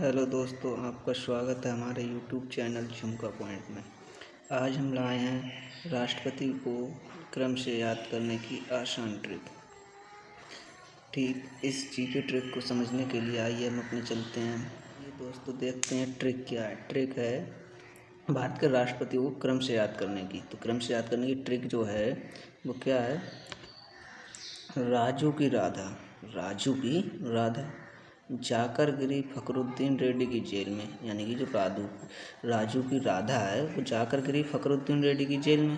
Hello दोस्तों, आपका स्वागत है हमारे यूट्यूब चैनल झुमका पॉइंट में। आज हम लाए हैं राष्ट्रपति को क्रम से याद करने की आसान ट्रिक। ठीक इस जीके ट्रिक को समझने के लिए आइए हम अपने चलते हैं। ये दोस्तों देखते हैं ट्रिक क्या है। ट्रिक है भारत के राष्ट्रपति को क्रम से याद करने की। तो क्रम से याद करने की ट्रिक जो है वो क्या है, राजू की राधा जाकर गिरी फखरुद्दीन रेड्डी की जेल में। यानी कि जो राजू की राधा है वो जाकर गिरी फखरुद्दीन रेड्डी की जेल में।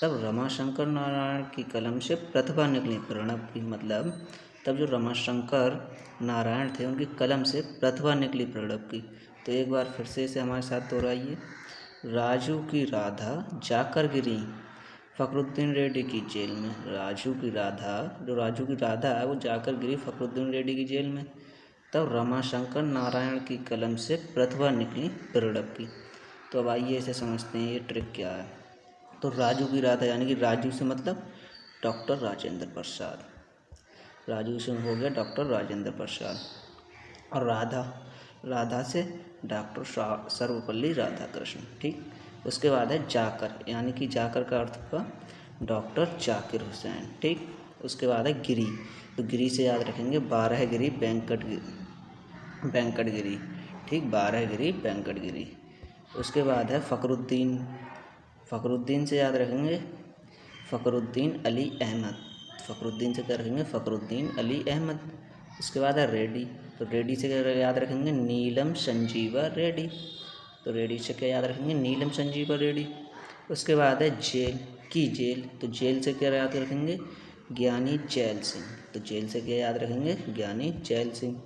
तब रमाशंकर नारायण की कलम से प्रतिभा निकली प्रणब की। मतलब तब जो रमाशंकर नारायण थे उनकी कलम से प्रतिभा निकली प्रणब की। तो एक बार फिर से इसे हमारे साथ दोहराइए। राजू की राधा जाकर गिरी फखरुद्दीन रेड्डी की जेल में। राजू की राधा है वो जाकर गिरी फखरुद्दीन रेड्डी की जेल में। तब रमाशंकर नारायण की कलम से प्रतिभा निकली प्रणब की। तो अब आइए इसे समझते हैं ये ट्रिक क्या है। तो राजू की राधा यानी कि राजू से मतलब डॉक्टर राजेंद्र प्रसाद, राजू से हो गया डॉक्टर राजेंद्र प्रसाद। और राधा से डॉक्टर सर्वपल्ली राधाकृष्ण। ठीक, उसके बाद है जाकर, यानी कि जाकर का अर्थ हुआ डॉक्टर जाकिर हुसैन। ठीक, उसके बाद है गिरी। तो गिरी से याद रखेंगे 12 गिरी वेंकटगिरी। ठीक, 12 गिरी वेंकटगिरी। उसके बाद है फ़खरुद्दीन से याद रखेंगे फ़खरुद्दीन अली अहमद। फ़खरुद्दीन से क्या रखेंगे, फ़खरुद्दीन अली अहमद। उसके बाद है रेड्डी। तो रेड्डी से क्या याद रखेंगे, नीलम संजीवा रेड्डी। तो रेड्डी से क्या याद रखेंगे, नीलम संजीवा रेड्डी। उसके बाद है जेल। तो जेल से क्या याद रखेंगे, ज्ञानी जैल सिंह। तो जेल से क्या याद रखेंगे, ज्ञानी जैल सिंह।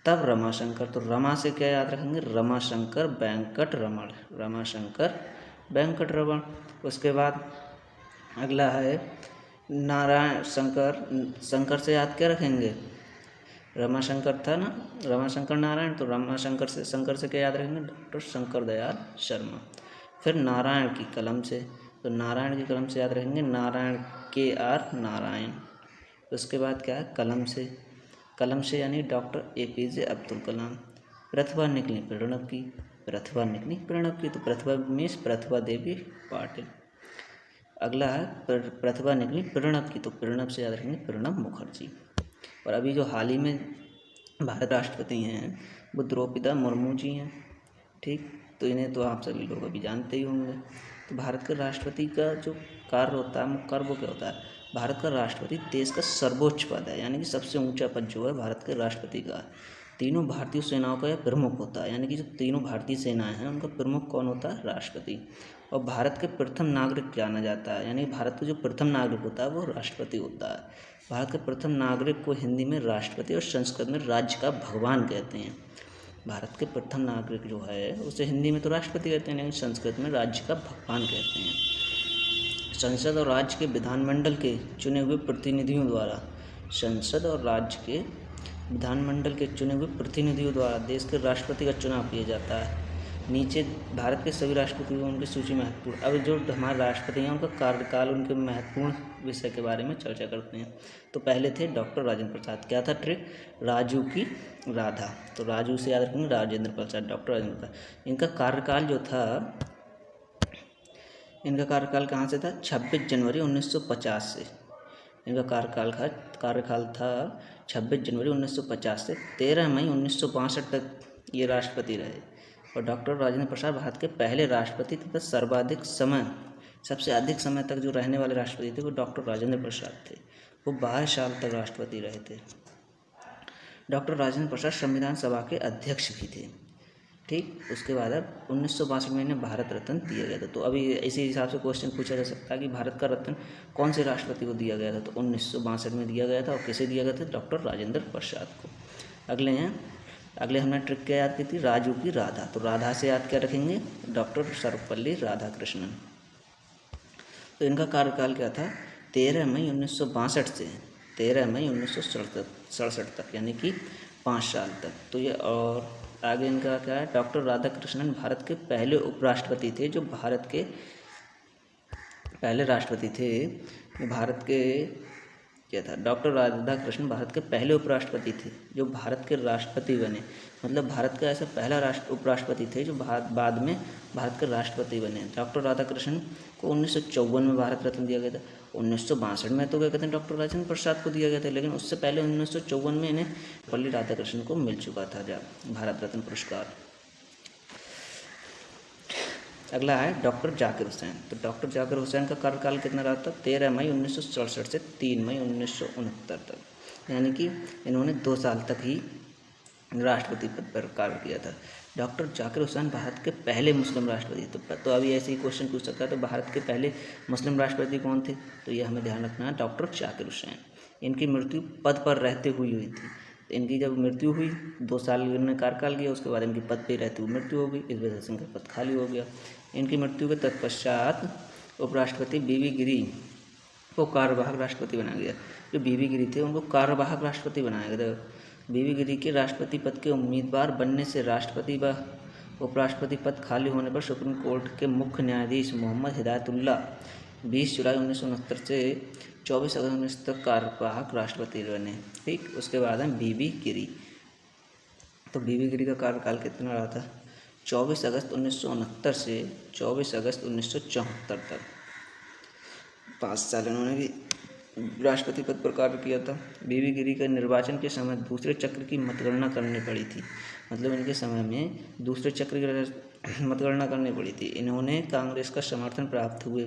तब रमाशंकर, तो रमा से क्या याद रखेंगे, रमाशंकर वेंकट रमण। उसके बाद अगला है नारायण शंकर से याद क्या रखेंगे, रमाशंकर था ना, रमाशंकर नारायण। तो शंकर से क्या याद रखेंगे, डॉक्टर शंकर दयाल शर्मा। फिर नारायण की कलम से, तो नारायण की कलम से याद रखेंगे नारायण KR नारायण। उसके बाद क्या है, कलम से यानी डॉक्टर APJ अब्दुल कलाम। प्रतिभा निकली प्रणब की। तो प्रतिभा मीन्स प्रतिभा देवी पाटिल। अगला है प्रतिभा निकली प्रणब की। तो प्रणब से याद रखेंगे प्रणब मुखर्जी। और अभी जो हाल ही में भारत राष्ट्रपति हैं वो द्रौपदी मुर्मू जी हैं। ठीक, तो इन्हें तो आप सभी लोग अभी जानते ही होंगे। तो भारत के राष्ट्रपति का जो कार्य होता है, मुख्य कार्य वो क्या होता है, भारत का राष्ट्रपति देश का सर्वोच्च पद है, यानी कि सबसे ऊंचा पद जो है भारत के राष्ट्रपति का। तीनों भारतीय सेनाओं का यह प्रमुख होता है, यानी कि जो तीनों भारतीय सेनाएं हैं उनका प्रमुख कौन होता है, राष्ट्रपति। और भारत के प्रथम नागरिक जाना जाता है, यानी भारत का जो प्रथम नागरिक होता है वो राष्ट्रपति होता है। भारत के प्रथम नागरिक को हिंदी में राष्ट्रपति और संस्कृत में राज्य का भगवान कहते हैं। भारत के प्रथम नागरिक जो है उसे हिंदी में तो राष्ट्रपति कहते हैं, लेकिन संस्कृत में राज्य का भगवान कहते हैं। संसद और राज्य के विधानमंडल के चुने हुए प्रतिनिधियों द्वारा देश के राष्ट्रपति का चुनाव किया जाता है। नीचे भारत के सभी राष्ट्रपतियों उनकी सूची महत्वपूर्ण। अब जो हमारे राष्ट्रपति हैं उनका कार्यकाल, उनके महत्वपूर्ण विषय के बारे में चर्चा करते हैं। तो पहले थे डॉक्टर राजेंद्र प्रसाद। क्या था ट्रिक, राजू की राधा। तो राजू से याद रखेंगे राजेंद्र प्रसाद, डॉक्टर राजेंद्र प्रसाद। इनका कार्यकाल कहाँ से था, 26 जनवरी 1950 से। इनका कार्यकाल था 26 जनवरी 1950 से 13 मई 1962 तक ये राष्ट्रपति रहे। और डॉक्टर राजेंद्र प्रसाद भारत के पहले राष्ट्रपति तथा सबसे अधिक समय तक जो रहने वाले राष्ट्रपति थे वो डॉक्टर राजेंद्र प्रसाद थे। वो 12 साल तक राष्ट्रपति रहे थे। डॉक्टर राजेंद्र प्रसाद संविधान सभा के अध्यक्ष भी थे। ठीक, उसके बाद अब 1962 में इन्हें भारत रत्न दिया गया था। तो अभी इसी हिसाब से क्वेश्चन पूछा जा सकता है कि भारत का रत्न कौन से राष्ट्रपति को दिया गया था। तो 1962 में दिया गया था। और किसे दिया गया था, डॉक्टर राजेंद्र प्रसाद को। अगले हमने ट्रिक क्या याद की थी, राजू की राधा। तो राधा से याद क्या रखेंगे, डॉक्टर सर्वपल्ली राधाकृष्णन। तो इनका कार्यकाल क्या था, 13 मई 1962 से 13 मई 1967 तक, यानी कि 5 साल तक। तो ये, और आगे इनका क्या है, डॉक्टर राधाकृष्णन भारत के पहले उपराष्ट्रपति थे, जो भारत के पहले राष्ट्रपति थे, भारत के किया था। डॉक्टर राधाकृष्णन भारत के पहले उपराष्ट्रपति थे जो भारत के राष्ट्रपति बने, मतलब भारत का ऐसा पहला उपराष्ट्रपति थे जो बाद में भारत के राष्ट्रपति बने। डॉक्टर राधाकृष्णन को 1954 में भारत रत्न दिया गया था। 1962 में तो क्या कहते हैं डॉक्टर राजेंद्र प्रसाद को दिया गया था, लेकिन उससे पहले 1954 में इन्हें पल्ली राधाकृष्णन को मिल चुका था भारत रत्न पुरस्कार। अगला है डॉक्टर जाकिर हुसैन। तो डॉक्टर जाकिर हुसैन का कार्यकाल कितना रहा था? 13 मई 1967 से 3 मई 1969 तक, यानी कि इन्होंने 2 साल तक ही राष्ट्रपति पद पर कार्य किया था। डॉक्टर जाकिर हुसैन भारत के पहले मुस्लिम राष्ट्रपति। तो अभी ऐसे ही क्वेश्चन पूछ सकता है, तो भारत के पहले मुस्लिम राष्ट्रपति कौन थे? तो ये हमें ध्यान रखना है, डॉक्टर जाकिर हुसैन। इनकी मृत्यु पद पर रहते हुई थी। तो इनकी जब मृत्यु हुई 2 साल इन्होंने कार्यकाल किया, उसके बाद इनकी पद पर रहते हुए मृत्यु हो गई, इस वजह से इनका पद खाली हो गया। इनकी मृत्यु के तत्पश्चात उपराष्ट्रपति बीवी गिरी को कार्यवाहक राष्ट्रपति बनाया गया। जो बीवी गिरी थे उनको कार्यवाहक राष्ट्रपति बनाया गया था। बीवी गिरी के राष्ट्रपति पद के उम्मीदवार बनने से राष्ट्रपति व उपराष्ट्रपति पद खाली होने पर सुप्रीम कोर्ट के मुख्य न्यायाधीश मोहम्मद हिदायतुल्लाह 20 जुलाई 1969 से 24 अगस्त 19 तक कार्यवाहक राष्ट्रपति बने। ठीक, उसके बाद है बीवी गिरी। तो बीवी गिरी का कार्यकाल कितना रहा था? 24 अगस्त 1969 से 24 अगस्त 1974 तक। 5 साल इन्होंने भी राष्ट्रपति पद पर कार्य किया था। बीवी गिरी के निर्वाचन के समय दूसरे चक्र की मतगणना करनी पड़ी थी, मतलब इनके समय में दूसरे चक्र की मतगणना करनी पड़ी थी। इन्होंने कांग्रेस का समर्थन प्राप्त हुए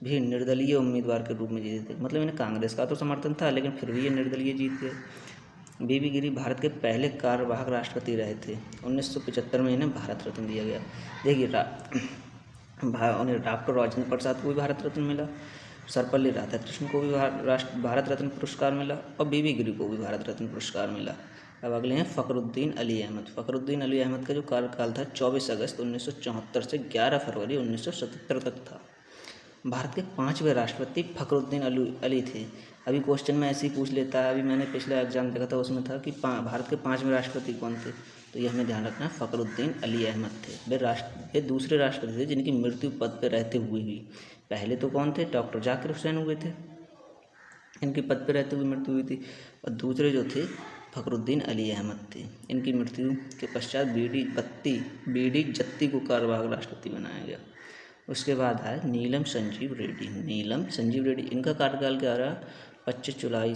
भी निर्दलीय उम्मीदवार के रूप में जीते थे, मतलब इन्हें कांग्रेस का तो समर्थन था लेकिन फिर भी ये निर्दलीय जीत गए। बीवी गिरी भारत के पहले कार्यवाहक राष्ट्रपति रहे थे। 1975 में इन्हें भारत रत्न दिया गया। देखिए उन्हें डॉक्टर राजेंद्र प्रसाद को भी भारत रत्न मिला, सर्वपल्ली राधाकृष्णन को भी भारत रत्न पुरस्कार मिला और बीवी गिरी को भी भारत रत्न पुरस्कार मिला। अब अगले हैं फ़खरुद्दीन अली अहमद। फ़खरुद्दीन अली अहमद का जो कार्यकाल था 24 अगस्त 1974 से 11 फरवरी 1977 तक था। भारत के 5वें राष्ट्रपति फ़खरुद्दीन अली थे। अभी क्वेश्चन में ऐसे ही पूछ लेता है, अभी मैंने पिछला एग्जाम देखा था उसमें था कि भारत के 5वें राष्ट्रपति कौन थे, तो ये हमें ध्यान रखना है, फ़खरुद्दीन अली अहमद थे। वे दूसरे राष्ट्रपति थे जिनकी मृत्यु पद पर रहते हुए हुई। पहले तो कौन थे? डॉक्टर जाकिर हुसैन हुए थे, इनकी पद पर रहते हुए मृत्यु हुई थी, और दूसरे जो थे फ़खरुद्दीन अली अहमद थे। इनकी मृत्यु के पश्चात बी डी जत्ती को कार्यवाहक राष्ट्रपति बनाया गया। उसके बाद है नीलम संजीव रेड्डी। इनका कार्यकाल क्या रहा? 25 जुलाई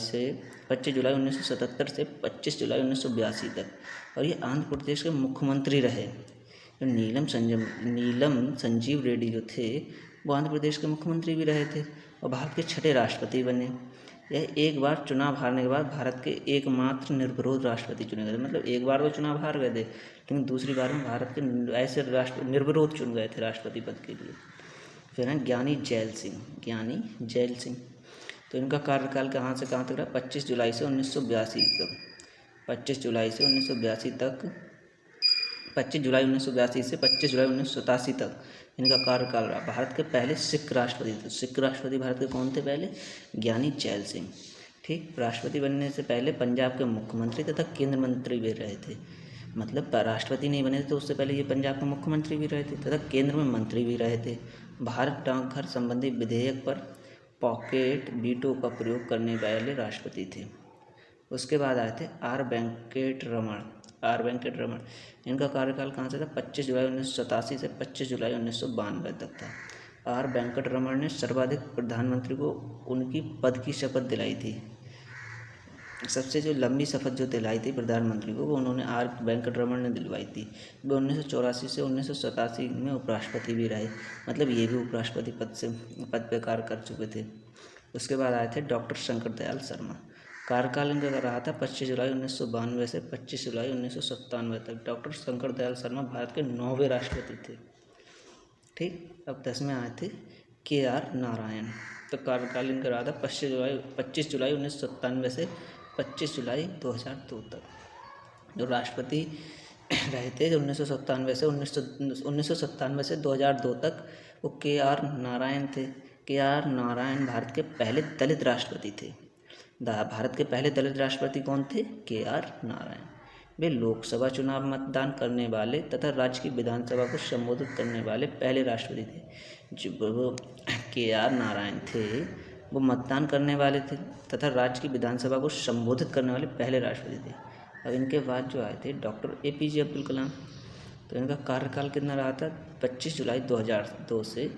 1977 से 25 जुलाई 1982 तक, और ये आंध्र प्रदेश के मुख्यमंत्री रहे। तो नीलम संजीव रेड्डी जो थे वो आंध्र प्रदेश के मुख्यमंत्री भी रहे थे और भारत के 6ठे राष्ट्रपति बने। यह एक बार चुनाव हारने के बाद भारत के एकमात्र निर्विरोध राष्ट्रपति चुने गए। मतलब एक बार वो चुनाव हार गए थे, लेकिन दूसरी बार में भारत के ऐसे निर्विरोध चुन गए थे राष्ट्रपति पद के लिए। फिर हैं ज्ञानी जैल सिंह। तो इनका कार्यकाल कहाँ से कहाँ तक रहा? 25 जुलाई से 1982 तक। 25 जुलाई 1982 से 25 जुलाई 1987 तक इनका कार्यकाल रहा। भारत के पहले सिख राष्ट्रपति थे। सिख राष्ट्रपति भारत के कौन थे पहले? ज्ञानी जैल सिंह। ठीक, राष्ट्रपति बनने से पहले पंजाब के मुख्यमंत्री तथा केंद्र मंत्री भी रहे थे। मतलब राष्ट्रपति नहीं बने थे तो उससे पहले ये पंजाब के मुख्यमंत्री भी रहे थे तथा केंद्र में मंत्री भी रहे थे। भारत डाकघर संबंधी विधेयक पर पॉकेट वीटो का प्रयोग करने वाले राष्ट्रपति थे। उसके बाद आए थे आर वेंकट रमण। इनका कार्यकाल कहाँ से था? 25 जुलाई 1987 से 25 जुलाई 1992 तक था। आर वेंकट रमण ने सर्वाधिक प्रधानमंत्री को उनकी पद की शपथ दिलाई थी। सबसे जो लंबी शपथ जो दिलाई थी प्रधानमंत्री को वो उन्होंने आर वेंकट रमण ने दिलवाई थी। वे 1984 से 1987 में उपराष्ट्रपति भी रहे, मतलब ये भी उपराष्ट्रपति पद पे कार्य कर चुके थे। उसके बाद आए थे डॉक्टर शंकर दयाल शर्मा। कार्यकाल इनका रहा था 25 जुलाई 1992 से 25 जुलाई 1997 तक। डॉक्टर शंकर दयाल शर्मा भारत के 9वें राष्ट्रपति थे। ठीक, अब 10वें आए थे KR नारायण। तो कार्यकाल इनका रहा था 25 जुलाई 1997 से 25 जुलाई 2002 तक। जो राष्ट्रपति रहे थे 1997 से 2002 तक वो KR नारायण थे। KR नारायण भारत के पहले दलित राष्ट्रपति थे। भारत के पहले दलित राष्ट्रपति कौन थे? KR नारायण। वे लोकसभा चुनाव मतदान करने वाले तथा राज्य की विधानसभा को संबोधित करने वाले पहले राष्ट्रपति थे। जो KR नारायण थे वो मतदान करने वाले थे तथा राज्य की विधानसभा को संबोधित करने वाले पहले राष्ट्रपति थे। अब इनके बाद जो आए थे डॉक्टर APJ अब्दुल कलाम। तो इनका कार्यकाल कितना रहा था? 25 जुलाई 2002 से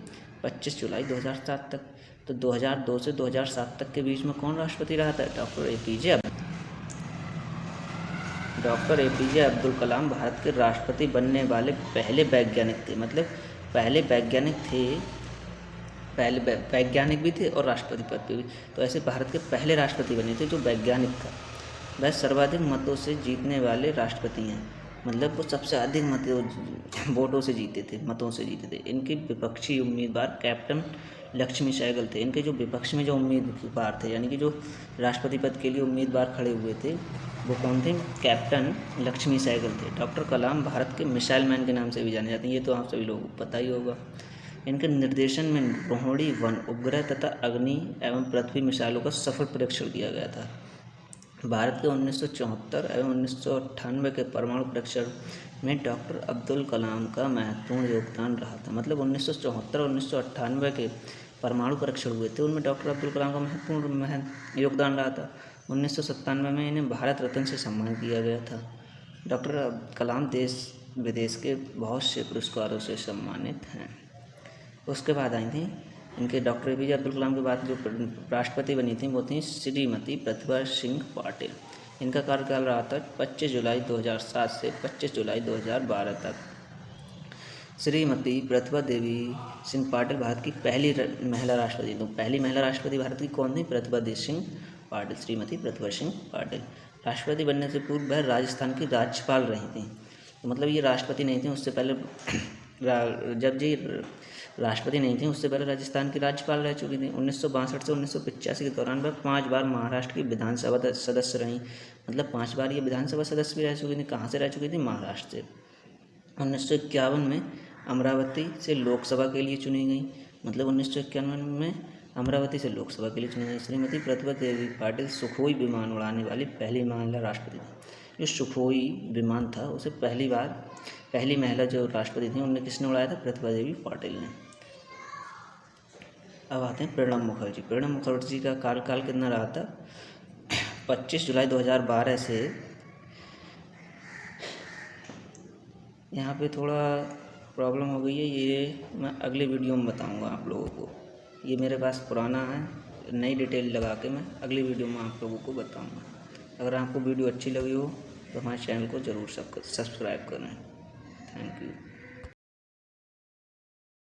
25 जुलाई 2007 तक। तो 2002 से 2007 तक के बीच में कौन राष्ट्रपति रहा था? डॉक्टर APJ अब्दुल कलाम भारत के राष्ट्रपति बनने वाले पहले वैज्ञानिक थे। मतलब पहले वैज्ञानिक थे, पहले वैज्ञानिक भी थे और राष्ट्रपति पद पे भी। तो ऐसे भारत के पहले राष्ट्रपति बने थे जो वैज्ञानिक था। वह सर्वाधिक मतों से जीतने वाले राष्ट्रपति हैं। मतलब वो सबसे अधिक वोटों से जीते थे, मतों से जीते थे। इनके विपक्षी उम्मीदवार कैप्टन लक्ष्मी सहगल थे। इनके जो विपक्ष में जो उम्मीदवार थे, यानी कि जो राष्ट्रपति पद के लिए उम्मीदवार खड़े हुए थे, वो कौन थे? कैप्टन लक्ष्मी सहगल थे। डॉक्टर कलाम भारत के मिसाइल मैन के नाम से भी जाने जाते हैं। ये तो आप सभी लोगों को पता ही होगा। इनके निर्देशन में रोहिणी 1 उपग्रह तथा अग्नि एवं पृथ्वी मिसाइलों का सफल परीक्षण किया गया था। भारत के 1974 एवं 1998 के परमाणु परीक्षण में डॉक्टर अब्दुल कलाम का महत्वपूर्ण योगदान रहा था। मतलब 1974 और 1998 के परमाणु परीक्षण हुए थे, उनमें डॉक्टर अब्दुल कलाम का महत्वपूर्ण योगदान रहा था। 1997 में इन्हें भारत रत्न से सम्मानित किया गया था। डॉक्टर कलाम देश विदेश के बहुत से पुरस्कारों से सम्मानित हैं। उसके बाद आई थी इनके डॉक्टर APJ अब्दुल कलाम के बाद जो राष्ट्रपति बनी थी वो थी श्रीमती प्रतिभा सिंह पाटिल। इनका कार्यकाल रहा था 25 जुलाई 2007 से 25 जुलाई 2012 तक। श्रीमती प्रतिभा देवी सिंह पाटिल भारत की पहली महिला राष्ट्रपति। तो पहली महिला राष्ट्रपति भारत की कौन थी? प्रतिभा देवी सिंह पाटिल, श्रीमती प्रतिभा सिंह पाटिल। राष्ट्रपति बनने से पूर्व वह राजस्थान की राज्यपाल रही थी। तो मतलब ये राष्ट्रपति नहीं थी, उससे पहले जब जी राष्ट्रपति नहीं थी उससे पहले राजस्थान की राज्यपाल रह चुकी थी। 1962 से 1985 के दौरान वह 5 बार महाराष्ट्र की विधानसभा सदस्य रहीं। मतलब 5 बार ये विधानसभा सदस्य भी रह चुकी थी। कहाँ से रह चुकी थी? महाराष्ट्र से। 1951 में अमरावती से लोकसभा के लिए चुनी गई। मतलब 1951 में अमरावती से लोकसभा के लिए चुनी गई। श्रीमती प्रतिभा देवी पाटिल सुखोई विमान उड़ाने वाली पहली महिला राष्ट्रपति थी। जो सुखोई विमान था उसे पहली महिला जो राष्ट्रपति थी उनने किसने उड़ाया था? प्रतिभा देवी पाटिल ने। अब आते हैं प्रणब मुखर्जी। प्रणब मुखर्जी का कार्यकाल कितना रहा था? 25 जुलाई 2012 से। यहाँ पे थोड़ा प्रॉब्लम हो गई है, ये मैं अगले वीडियो में बताऊँगा आप लोगों को। ये मेरे पास पुराना है, नई डिटेल लगा के मैं अगली वीडियो में आप लोगों को बताऊँगा। अगर आपको वीडियो अच्छी लगी हो तो हमारे चैनल को ज़रूर सब्सक्राइब करें। Thank you.